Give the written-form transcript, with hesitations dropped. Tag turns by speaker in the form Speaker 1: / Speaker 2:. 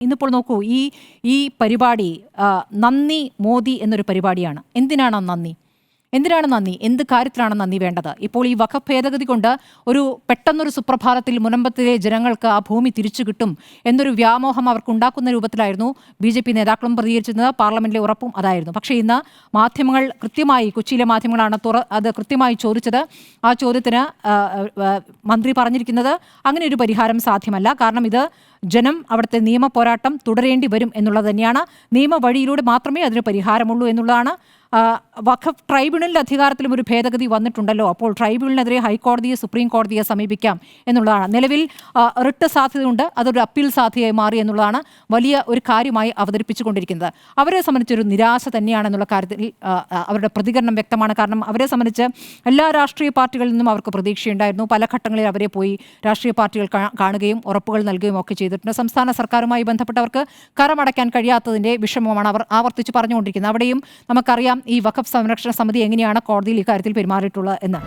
Speaker 1: ഇന്നിപ്പോൾ നോക്കൂ, ഈ പരിപാടി നന്ദി മോദി എന്നൊരു പരിപാടിയാണ്. എന്തിനാണ് നന്ദി? എന്ത് കാര്യത്തിലാണ് നന്ദി വേണ്ടത്? ഇപ്പോൾ ഈ വഖഫ് ഭേദഗതി കൊണ്ട് പെട്ടെന്നൊരു സുപ്രഭാതത്തിൽ മുനമ്പത്തിലെ ജനങ്ങൾക്ക് ആ ഭൂമി തിരിച്ചു കിട്ടും എന്നൊരു വ്യാമോഹം അവർക്കുണ്ടാക്കുന്ന രൂപത്തിലായിരുന്നു BJP നേതാക്കളും പ്രതികരിച്ചിരുന്നത്. പാർലമെന്റിലെ ഉറപ്പും അതായിരുന്നു. പക്ഷേ ഇന്ന് മാധ്യമങ്ങൾ കൃത്യമായി, കൊച്ചിയിലെ മാധ്യമങ്ങളാണ് അത് കൃത്യമായി ചോദിച്ചത്. ആ ചോദ്യത്തിന് മന്ത്രി പറഞ്ഞിരിക്കുന്നത് അങ്ങനെ ഒരു പരിഹാരം സാധ്യമല്ല. കാരണം ഇത് ജനം അവിടുത്തെ നിയമ പോരാട്ടം തുടരേണ്ടി വരും എന്നുള്ളത് തന്നെയാണ്. നിയമ വഴിയിലൂടെ മാത്രമേ അതിന് പരിഹാരമുള്ളൂ എന്നുള്ളതാണ്. വഖഫ് ട്രൈബ്യൂണലിന്റെ അധികാരത്തിലും ഒരു ഭേദഗതി വന്നിട്ടുണ്ടല്ലോ. അപ്പോൾ ട്രൈബ്യൂണലിനെതിരെ ഹൈക്കോടതിയെ, സുപ്രീം കോടതിയെ സമീപിക്കാം എന്നുള്ളതാണ്. നിലവിൽ റിട്ട് സാധ്യതയുണ്ട്, അതൊരു അപ്പീൽ സാധ്യതയായി മാറി എന്നുള്ളതാണ് വലിയ ഒരു കാര്യമായി അവതരിപ്പിച്ചുകൊണ്ടിരിക്കുന്നത്. അവരെ സംബന്ധിച്ചൊരു നിരാശ തന്നെയാണെന്നുള്ള കാര്യത്തിൽ അവരുടെ പ്രതികരണം വ്യക്തമാണ്. കാരണം അവരെ സംബന്ധിച്ച് എല്ലാ രാഷ്ട്രീയ പാർട്ടികളിൽ നിന്നും അവർക്ക് പ്രതീക്ഷയുണ്ടായിരുന്നു. പല ഘട്ടങ്ങളിൽ അവരെ പോയി രാഷ്ട്രീയ പാർട്ടികൾ കാണുകയും ഉറപ്പുകൾ നൽകുകയും ഒക്കെ ചെയ്തിട്ടുണ്ട്. സംസ്ഥാന സർക്കാരുമായി ബന്ധപ്പെട്ടവർക്ക് കരമടയ്ക്കാൻ കഴിയാത്തതിന്റെ വിഷമമാണ് അവർ ആവർത്തിച്ച് പറഞ്ഞുകൊണ്ടിരിക്കുന്നത്. അവിടെയും നമുക്കറിയാം ഈ വഖഫ് സംരക്ഷണ സമിതി എങ്ങനെയാണ് കോടതിയിൽ ഇക്കാര്യത്തിൽ പെരുമാറിയിട്ടുള്ളത് എന്ന്.